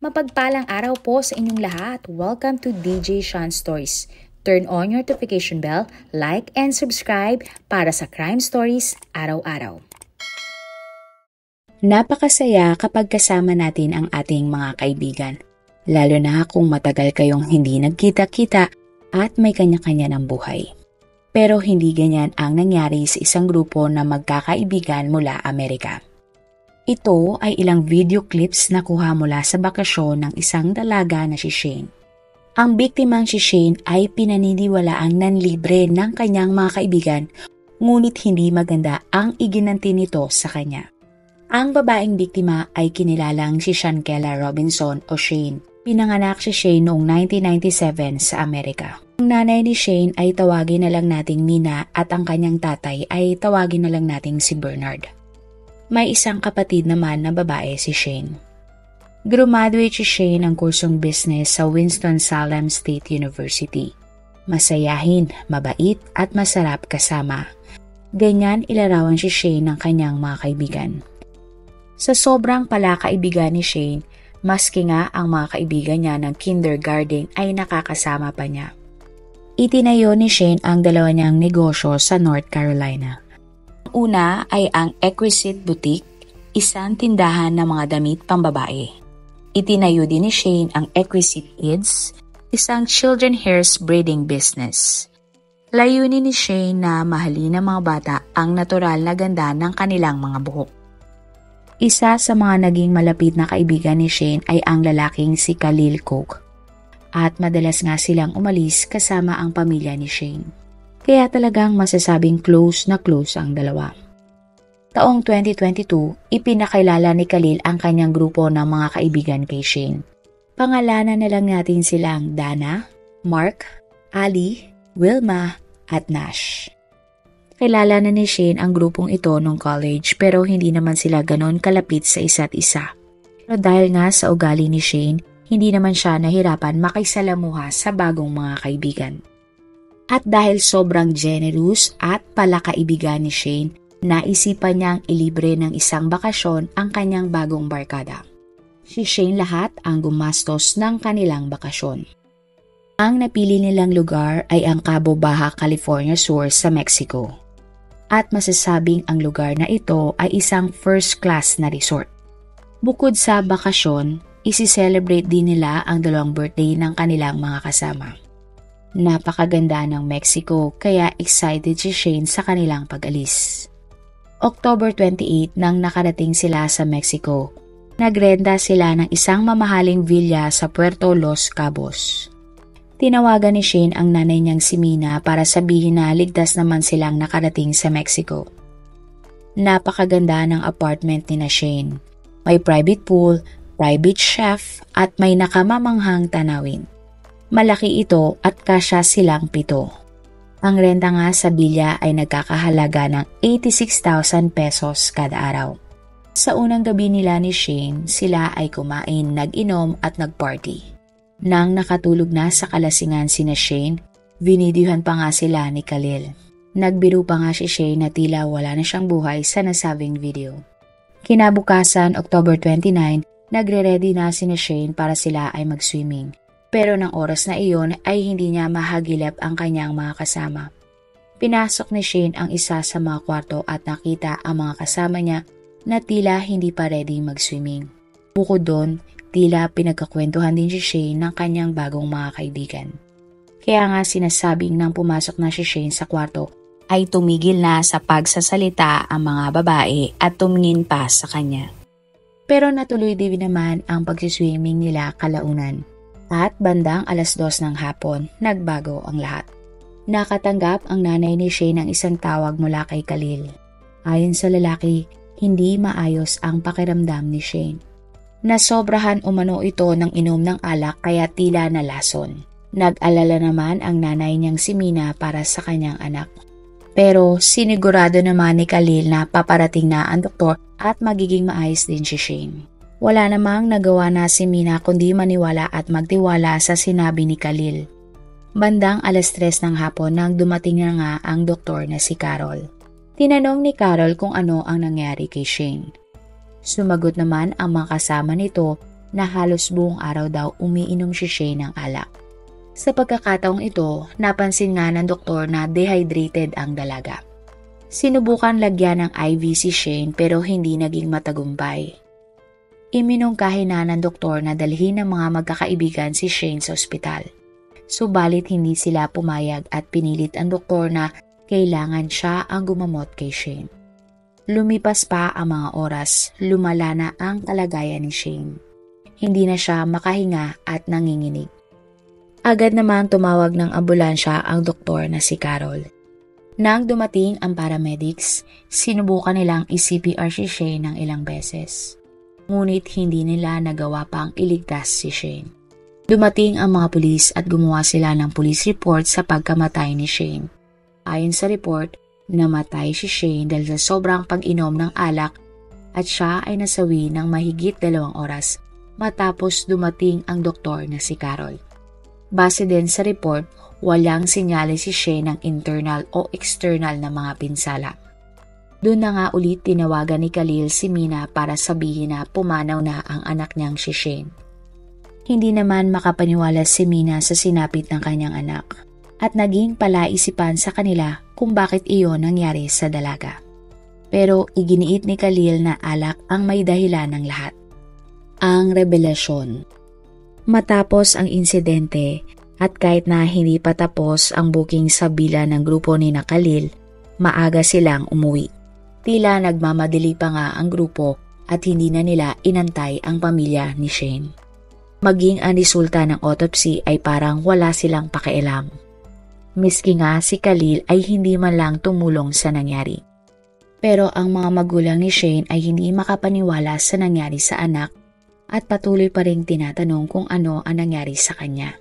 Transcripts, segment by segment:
Mapagpalang araw po sa inyong lahat. Welcome to DJ Sean Stories. Turn on your notification bell, like and subscribe para sa crime stories araw-araw. Napakasaya kapag kasama natin ang ating mga kaibigan. Lalo na kung matagal kayong hindi nagkita-kita at may kanya-kanya ng buhay. Pero hindi ganyan ang nangyari sa isang grupo na magkakaibigan mula Amerika. Ito ay ilang video clips na kuha mula sa bakasyon ng isang dalaga na si Shane. Ang biktimang si Shane ay pinaniniwalaang nanlibre ng kanyang mga kaibigan, ngunit hindi maganda ang iginanti nito sa kanya. Ang babaeng biktima ay kinilalang si Shankela Robinson o Shane. Pinanganak si Shane noong 1997 sa Amerika. Ang nanay ni Shane ay tawagin na lang nating Mina at ang kanyang tatay ay tawagin na lang nating si Bernard. May isang kapatid naman na babae si Shane. Graduate si Shane ng kursong business sa Winston-Salem State University. Masayahin, mabait at masarap kasama. Ganyan ilarawan si Shane ng kanyang mga kaibigan. Sa sobrang palakaibigan ni Shane, maski nga ang mga kaibigan niya ng kindergarten ay nakakasama pa niya. Itinayo ni Shane ang dalawa niyang negosyo sa North Carolina. Una ay ang Exquisite Boutique, isang tindahan ng mga damit pambabae. Itinayo din ni Shane ang Exquisite Kids, isang children hairs braiding business. Layunin ni Shane na mahalin ng mga bata ang natural na ganda ng kanilang mga buhok. Isa sa mga naging malapit na kaibigan ni Shane ay ang lalaking si Khalil Cook. At madalas nga silang umalis kasama ang pamilya ni Shane. Kaya talagang masasabing close na close ang dalawa. Taong 2022, ipinakilala ni Khalil ang kanyang grupo ng mga kaibigan kay Shane. Pangalanan na lang natin silang Dana, Mark, Ali, Wilma, at Nash. Kilala na ni Shane ang grupong ito nung college pero hindi naman sila ganon kalapit sa isa't isa. Pero dahil nga sa ugali ni Shane, hindi naman siya nahirapan makisalamuha sa bagong mga kaibigan. At dahil sobrang generous at palakaibigan ni Shane, naisipan niyang ilibre ng isang bakasyon ang kanyang bagong barkada. Si Shane lahat ang gumastos ng kanilang bakasyon. Ang napili nilang lugar ay ang Cabo Baja, California Sur sa Mexico. At masasabing ang lugar na ito ay isang first class na resort. Bukod sa bakasyon, isi-celebrate din nila ang 2 birthday ng kanilang mga kasama. Napakaganda ng Mexico kaya excited si Shane sa kanilang pag-alis. October 28 nang nakarating sila sa Mexico, nagrenta sila ng isang mamahaling villa sa Puerto Los Cabos. Tinawagan ni Shane ang nanay niyang si Mina para sabihin na ligtas naman silang nakarating sa Mexico. Napakaganda ng apartment ni na Shane. May private pool, private chef at may nakamamanghang tanawin. Malaki ito at kasya silang 7. Ang renta nga sa bilya ay nagkakahalaga ng 86,000 pesos kada araw. Sa unang gabi nila ni Shane, sila ay kumain, nag-inom at nag-party. Nang nakatulog na sa kalasingan sina Shane, vinidyohan pa nga sila ni Khalil. Nagbiro pa nga si Shane na tila wala na siyang buhay sa nasabing video. Kinabukasan, October 29, nagre-ready na sina Shane para sila ay mag-swimming. Pero ng oras na iyon ay hindi niya mahagilap ang kanyang mga kasama. Pinasok ni Shane ang isa sa mga kwarto at nakita ang mga kasama niya na tila hindi pa ready mag-swimming. Bukod doon, tila pinagkakwentuhan din si Shane ng kanyang bagong mga kaibigan. Kaya nga sinasabing nang pumasok na si Shane sa kwarto ay tumigil na sa pagsasalita ang mga babae at tumingin pa sa kanya. Pero natuloy din naman ang pagsiswimming nila kalaunan. At bandang 2:00 ng hapon, nagbago ang lahat. Nakatanggap ang nanay ni Shane ng isang tawag mula kay Khalil. Ayon sa lalaki, hindi maayos ang pakiramdam ni Shane. Nasobrahan umano ito ng inom ng alak kaya tila nalason. Nag-alala naman ang nanay niyang si Mina para sa kanyang anak. Pero sinigurado naman ni Khalil na paparating na ang doktor at magiging maayos din si Shane. Wala namang nagawa na si Mina kundi maniwala at magtiwala sa sinabi ni Khalil. Bandang 3:00 ng hapon nang dumating na nga ang doktor na si Carol. Tinanong ni Carol kung ano ang nangyari kay Shane. Sumagot naman ang mga kasama nito na halos buong araw daw umiinom si Shane ng alak. Sa pagkakataong ito, napansin nga ng doktor na dehydrated ang dalaga. Sinubukan lagyan ng IV si Shane pero hindi naging matagumpay. Iminungkahi na ng doktor na dalhin ng mga magkakaibigan si Shane sa ospital. Subalit hindi sila pumayag at pinilit ang doktor na kailangan siya ang gumamot kay Shane. Lumipas pa ang mga oras, lumala na ang kalagayan ni Shane. Hindi na siya makahinga at nanginginig. Agad naman tumawag ng ambulansya ang doktor na si Carol. Nang dumating ang paramedics, sinubukan nilang i-CPR si Shane ng ilang beses. Ngunit hindi nila nagawa pang iligtas si Shane. Dumating ang mga pulis at gumawa sila ng police report sa pagkamatay ni Shane. Ayon sa report, namatay si Shane dahil sa sobrang pag-inom ng alak at siya ay nasawi ng mahigit 2 oras matapos dumating ang doktor na si Carol. Base din sa report, walang senyales si Shane ng internal o external na mga pinsala. Doon na nga ulit tinawagan ni Khalil si Mina para sabihin na pumanaw na ang anak niyang si Shane. Hindi naman makapaniwala si Mina sa sinapit ng kanyang anak at naging palaisipan sa kanila kung bakit iyon nangyari sa dalaga. Pero iginiit ni Khalil na alak ang may dahilan ng lahat. Ang revelasyon. Matapos ang insidente at kahit na hindi pa tapos ang booking sa bila ng grupo ni Khalil, maaga silang umuwi. Tila nagmamadali pa nga ang grupo at hindi na nila inantay ang pamilya ni Shane. Maging ang resulta ng autopsy ay parang wala silang pakialam. Miski nga si Khalil ay hindi man lang tumulong sa nangyari. Pero ang mga magulang ni Shane ay hindi makapaniwala sa nangyari sa anak at patuloy pa ring tinatanong kung ano ang nangyari sa kanya.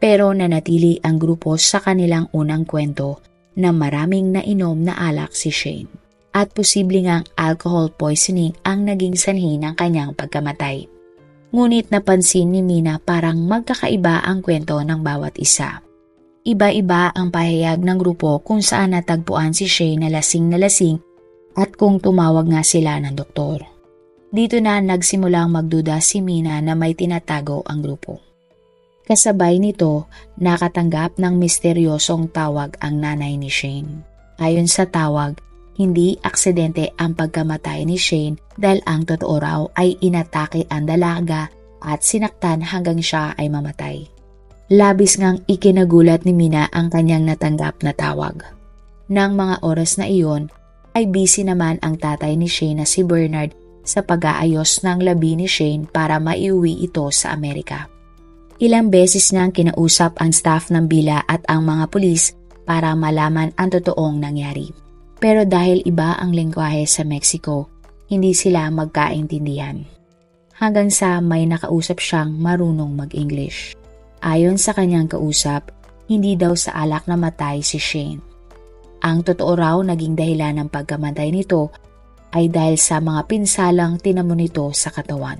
Pero nanatili ang grupo sa kanilang unang kwento na maraming nainom na alak si Shane at posible ngang alcohol poisoning ang naging sanhi ng kanyang pagkamatay. Ngunit napansin ni Mina parang magkakaiba ang kwento ng bawat isa. Iba-iba ang pahayag ng grupo kung saan natagpuan si Shane na lasing at kung tumawag nga sila ng doktor. Dito na nagsimulang magduda si Mina na may tinatago ang grupo. Kasabay nito, nakatanggap ng misteryosong tawag ang nanay ni Shane. Ayon sa tawag, hindi aksidente ang pagkamatay ni Shane dahil ang totoo raw ay inatake ang dalaga at sinaktan hanggang siya ay mamatay. Labis ngang ikinagulat ni Mina ang kanyang natanggap na tawag. Nang mga oras na iyon, ay busy naman ang tatay ni Shane na si Bernard sa pag-aayos ng labi ni Shane para maiuwi ito sa Amerika. Ilang beses niyang kinausap ang staff ng bila at ang mga pulis para malaman ang totoong nangyari. Pero dahil iba ang lengguwahe sa Mexico, hindi sila magkaintindihan. Hanggang sa may nakausap siyang marunong mag-English. Ayon sa kanyang kausap, hindi daw sa alak namatay si Shane. Ang totoo raw naging dahilan ng pagkamatay nito ay dahil sa mga pinsalang tinamo nito sa katawan.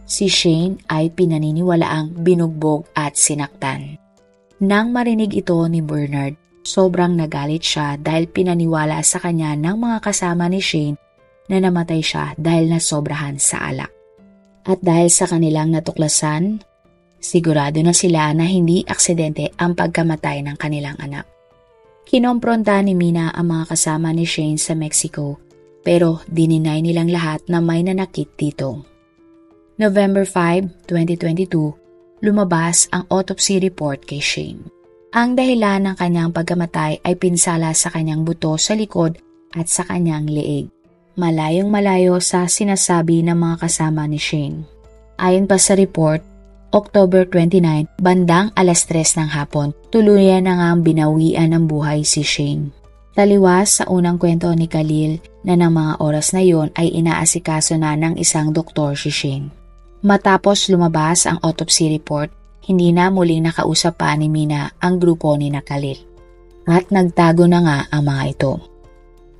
Si Shane ay pinaniniwalaang binugbog at sinaktan. Nang marinig ito ni Bernard, sobrang nagalit siya dahil pinaniwala sa kanya ng mga kasama ni Shane na namatay siya dahil nasobrahan sa alak. At dahil sa kanilang natuklasan, sigurado na sila na hindi aksidente ang pagkamatay ng kanilang anak. Kinompronta ni Mina ang mga kasama ni Shane sa Mexico pero dininay nilang lahat na may nanakit dito. November 5, 2022, lumabas ang autopsy report kay Shane. Ang dahilan ng kanyang pagkamatay ay pinsala sa kanyang buto sa likod at sa kanyang leeg. Malayong malayo sa sinasabi ng mga kasama ni Shane. Ayon pa sa report, October 29, bandang 3:00 ng hapon, tuluyan na ngang binawian ng buhay si Shane. Taliwas sa unang kwento ni Khalil na ng mga oras na yon ay inaasikaso na ng isang doktor si Shane. Matapos lumabas ang autopsy report, hindi na muling nakausap pa ni Mina ang grupo ni Khalil. At nagtago na nga ang mga ito.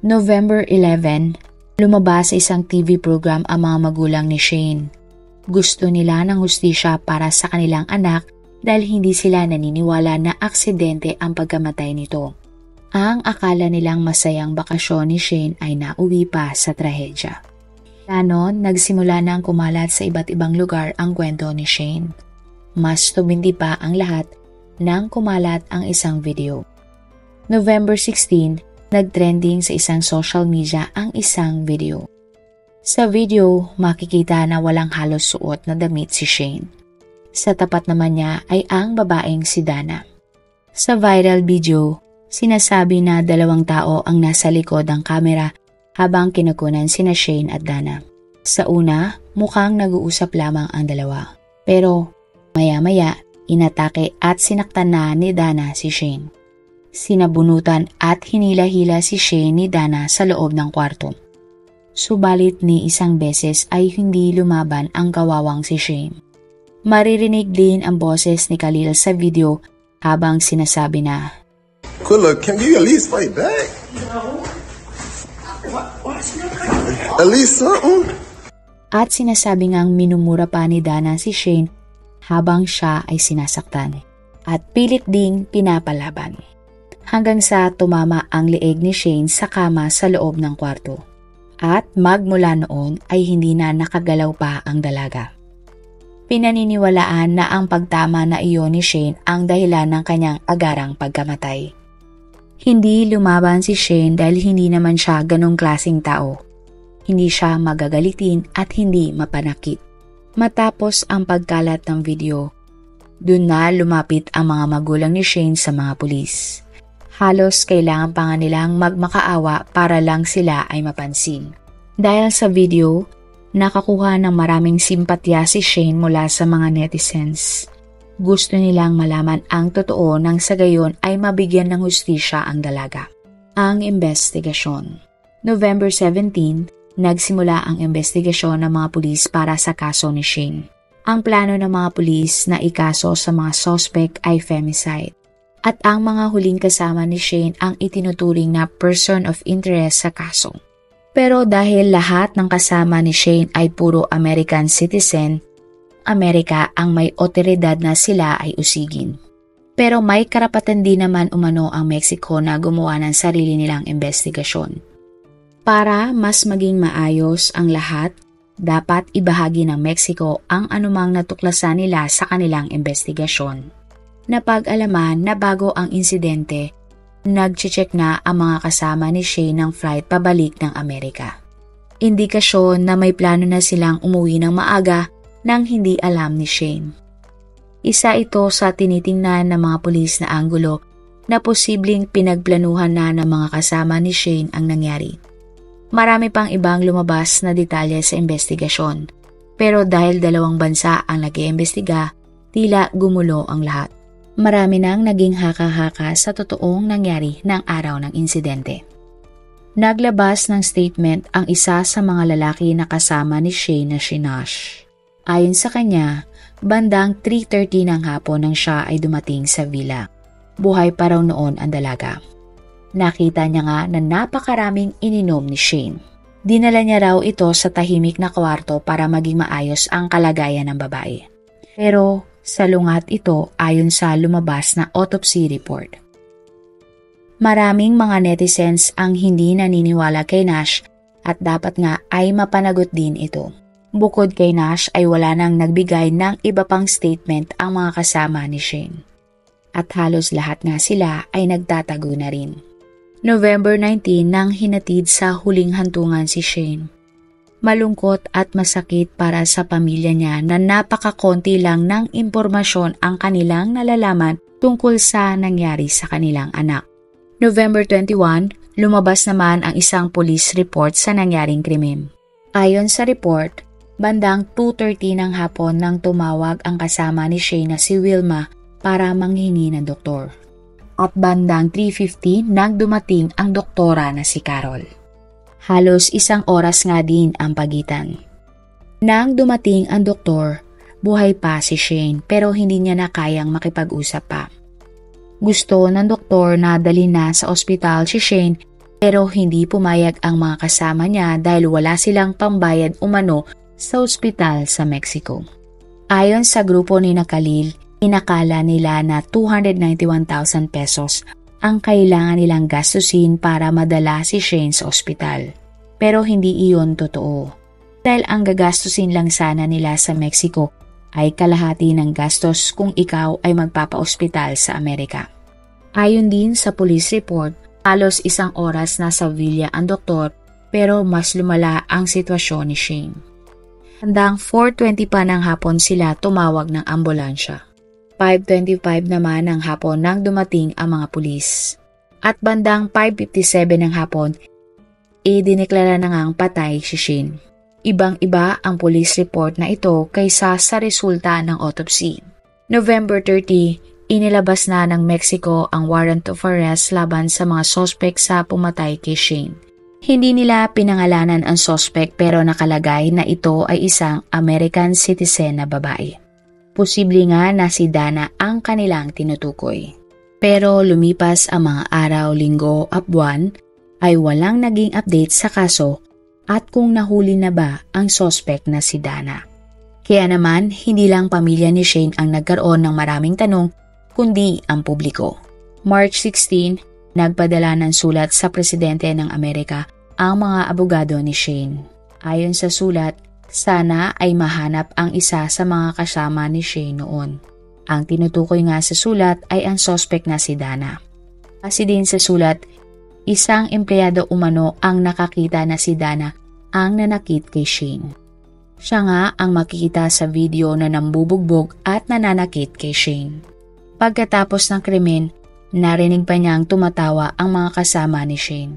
November 11, lumabas sa isang TV program ang mga magulang ni Shane. Gusto nila ng hustisya para sa kanilang anak dahil hindi sila naniniwala na aksidente ang pagkamatay nito. Ang akala nilang masayang bakasyon ni Shane ay nauwi pa sa trahedya. Ganon, nagsimula na ang kumalat sa iba't ibang lugar ang kwento ni Shane. Mas tumindi pa ang lahat nang kumalat ang isang video. November 16, nagtrending sa isang social media ang isang video. Sa video, makikita na walang halos suot na damit si Shane. Sa tapat naman niya ay ang babaeng si Dana. Sa viral video, sinasabi na 2 tao ang nasa likod ng kamera habang kinukunan sina Shane at Dana. Sa una, mukhang nag-uusap lamang ang dalawa. Pero maya-maya, inatake at sinaktan na ni Dana si Shane. Sinabunutan at hinila-hila si Shane ni Dana sa loob ng kwarto. Subalit ni isang beses ay hindi lumaban ang kawawang si Shane. Maririnig din ang boses ni Khalil sa video habang sinasabi na, Quilla, can you at least fight back? No. At least something. At sinasabi ngang minumura pa ni Dana si Shane habang siya ay sinasaktan at pilit ding pinapalaban. Hanggang sa tumama ang leeg ni Shane sa kama sa loob ng kwarto. At magmula noon ay hindi na nakagalaw pa ang dalaga. Pinaniniwalaan na ang pagtama na iyon ni Shane ang dahilan ng kanyang agarang pagkamatay. Hindi lumaban si Shane dahil hindi naman siya ganong klaseng tao. Hindi siya magagalitin at hindi mapanakit. Matapos ang pagkalat ng video, dun na lumapit ang mga magulang ni Shane sa mga pulis. Halos kailangan pa nga nilang magmakaawa para lang sila ay mapansin. Dahil sa video, nakakuha ng maraming simpatya si Shane mula sa mga netizens. Gusto nilang malaman ang totoo nang sa gayon ay mabigyan ng hustisya ang dalaga. Ang investigasyon. November 17, nagsimula ang investigasyon ng mga pulis para sa kaso ni Shane. Ang plano ng mga pulis na ikaso sa mga suspect ay femicide. At ang mga huling kasama ni Shane ang itinuturing na person of interest sa kaso. Pero dahil lahat ng kasama ni Shane ay puro American citizen, Amerika ang may otoridad na sila ay usigin. Pero may karapatan din naman umano ang Mexico na gumawa ng sarili nilang investigasyon. Para mas maging maayos ang lahat, dapat ibahagi ng Mexico ang anumang natuklasan nila sa kanilang investigasyon. Napag-alaman na bago ang insidente, nag-check na ang mga kasama ni Shane ng flight pabalik ng Amerika. Indikasyon na may plano na silang umuwi ng maaga nang hindi alam ni Shane. Isa ito sa tinitingnan ng mga pulis na anggulo na posibleng pinagplanuhan na ng mga kasama ni Shane ang nangyari. Marami pang ibang lumabas na detalye sa investigasyon, pero dahil 2 bansa ang nag-iimbestiga, tila gumulo ang lahat. Marami nang naging haka-haka sa totoong nangyari ng araw ng insidente. Naglabas ng statement ang isa sa mga lalaki na kasama ni Shane na si Nash. Ayon sa kanya, bandang 3:30 ng hapon nang siya ay dumating sa villa. Buhay pa raw noon ang dalaga. Nakita niya nga na napakaraming ininom ni Shane. Dinala niya raw ito sa tahimik na kwarto para maging maayos ang kalagayan ng babae. Pero salungat ito ayon sa lumabas na autopsy report. Maraming mga netizens ang hindi naniniwala kay Nash at dapat nga ay mapanagot din ito. Bukod kay Nash ay wala nang nagbigay ng iba pang statement ang mga kasama ni Shane. At halos lahat nga sila ay nagtatago na rin. November 19 nang hinatid sa huling hantungan si Shane. Malungkot at masakit para sa pamilya niya na napakakonti lang ng impormasyon ang kanilang nalalaman tungkol sa nangyari sa kanilang anak. November 21, lumabas naman ang isang police report sa nangyaring krimen. Ayon sa report, bandang 2:30 ng hapon nang tumawag ang kasama ni Shane na si Wilma para manghingi ng doktor. At bandang 3:50 nang dumating ang doktora na si Carol. Halos 1 oras nga din ang pagitan. Nang dumating ang doktor, buhay pa si Shane pero hindi niya na kayang makipag-usap pa. Gusto ng doktor na dalhin na sa ospital si Shane pero hindi pumayag ang mga kasama niya dahil wala silang pambayad umano sa ospital sa Mexico. Ayon sa grupo ni Khalil, inakala nila na 291,000 pesos ang kailangan nilang gastusin para madala si Shane sa ospital. Pero hindi iyon totoo. Dahil ang gagastusin lang sana nila sa Mexico ay kalahati ng gastos kung ikaw ay magpapa-ospital sa Amerika. Ayon din sa police report, halos 1 oras na sa Villa ang doktor pero mas lumala ang sitwasyon ni Shane. Handang 4:20 pa ng hapon sila tumawag ng ambulansya. 5:25 naman ng hapon nang dumating ang mga pulis. At bandang 5:57 ng hapon, idineklara na ngang patay si Shane. Ibang-iba ang police report na ito kaysa sa resulta ng autopsy. November 30, inilabas na ng Mexico ang warrant of arrest laban sa mga sospek sa pumatay kay Shane. Hindi nila pinangalanan ang sospek pero nakalagay na ito ay isang American citizen na babae. Posible nga na si Dana ang kanilang tinutukoy. Pero lumipas ang mga araw, linggo at buwan ay walang naging update sa kaso at kung nahuli na ba ang sospek na si Dana. Kaya naman hindi lang pamilya ni Shane ang nagkaroon ng maraming tanong kundi ang publiko. March 16, nagpadala ng sulat sa presidente ng Amerika ang mga abogado ni Shane. Ayon sa sulat, sana ay mahanap ang isa sa mga kasama ni Shane noon. Ang tinutukoy nga sa sulat ay ang suspect na si Dana. Kasi din sa sulat, isang empleyado umano ang nakakita na si Dana ang nanakit kay Shane. Siya nga ang makikita sa video na nambubugbog at nananakit kay Shane. Pagkatapos ng krimen, narinig pa niyang tumatawa ang mga kasama ni Shane.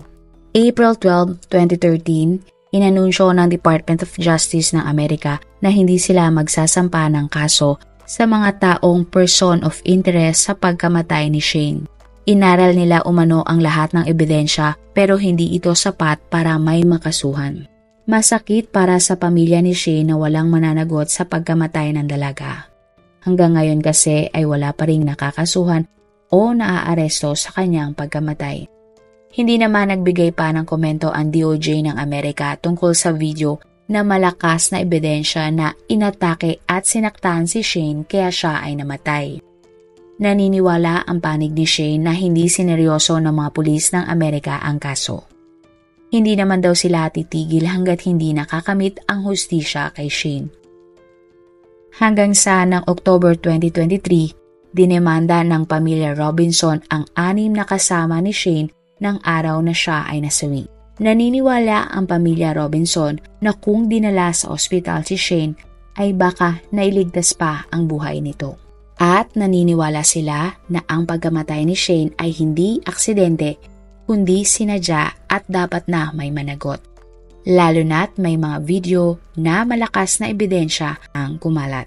April 12, 2013, inanunsyo ng Department of Justice ng Amerika na hindi sila magsasampa ng kaso sa mga taong person of interest sa pagkamatay ni Shane. Inaral nila umano ang lahat ng ebidensya pero hindi ito sapat para may makasuhan. Masakit para sa pamilya ni Shane na walang mananagot sa pagkamatay ng dalaga. Hanggang ngayon kasi ay wala pa ring nakakasuhan o naaaresto sa kanyang pagkamatay. Hindi naman nagbigay pa ng komento ang DOJ ng Amerika tungkol sa video na malakas na ebidensya na inatake at sinaktan si Shane kaya siya ay namatay. Naniniwala ang panig ni Shane na hindi sineryoso ng mga pulis ng Amerika ang kaso. Hindi naman daw sila titigil hanggat hindi nakakamit ang hustisya kay Shane. Hanggang sa ng October 2023, dinemanda ng pamilya Robinson ang 6 na kasama ni Shane ng araw na siya ay nasawi. Naniniwala ang pamilya Robinson na kung dinala sa ospital si Shane ay baka nailigtas pa ang buhay nito. At naniniwala sila na ang pagkamatay ni Shane ay hindi aksidente kundi sinadya at dapat na may managot. Lalo na't may mga video na malakas na ebidensya ang kumalat.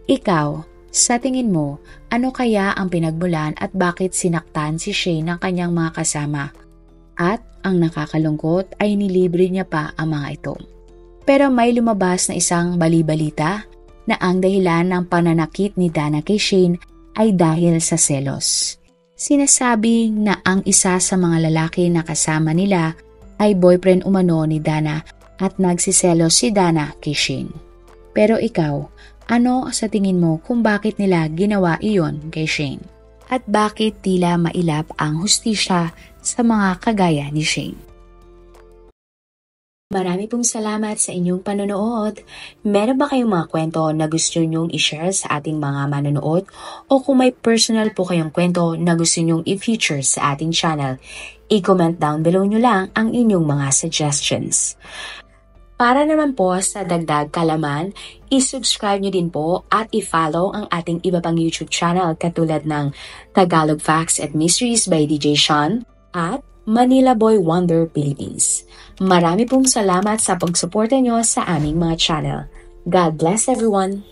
Ikaw, sa tingin mo, ano kaya ang pinagmulan at bakit sinaktan si Shane ng kanyang mga kasama? At ang nakakalungkot ay nilibre niya pa ang mga ito. Pero may lumabas na isang bali-balita na ang dahilan ng pananakit ni Dana kay Shane ay dahil sa selos. Sinasabi na ang isa sa mga lalaki na kasama nila ay boyfriend umano ni Dana at nagsiselos si Dana kay Shane. Pero ikaw, ano sa tingin mo kung bakit nila ginawa iyon kay Shane? At bakit tila mailap ang hustisya sa mga kagaya ni Shane? Marami pong salamat sa inyong panonood. Meron ba kayong mga kwento na gusto nyong i-share sa ating mga manonood? O kung may personal po kayong kwento na gusto nyong i-feature sa ating channel, i-comment down below nyo lang ang inyong mga suggestions. Para naman po sa dagdag kalaman, i-subscribe nyo din po at i-follow ang ating iba pang YouTube channel katulad ng Tagalog Facts and Mysteries by DJ Sean at Manila Boy Wonder Philippines. Marami pong salamat sa pagsuporta nyo sa aming mga channel. God bless everyone!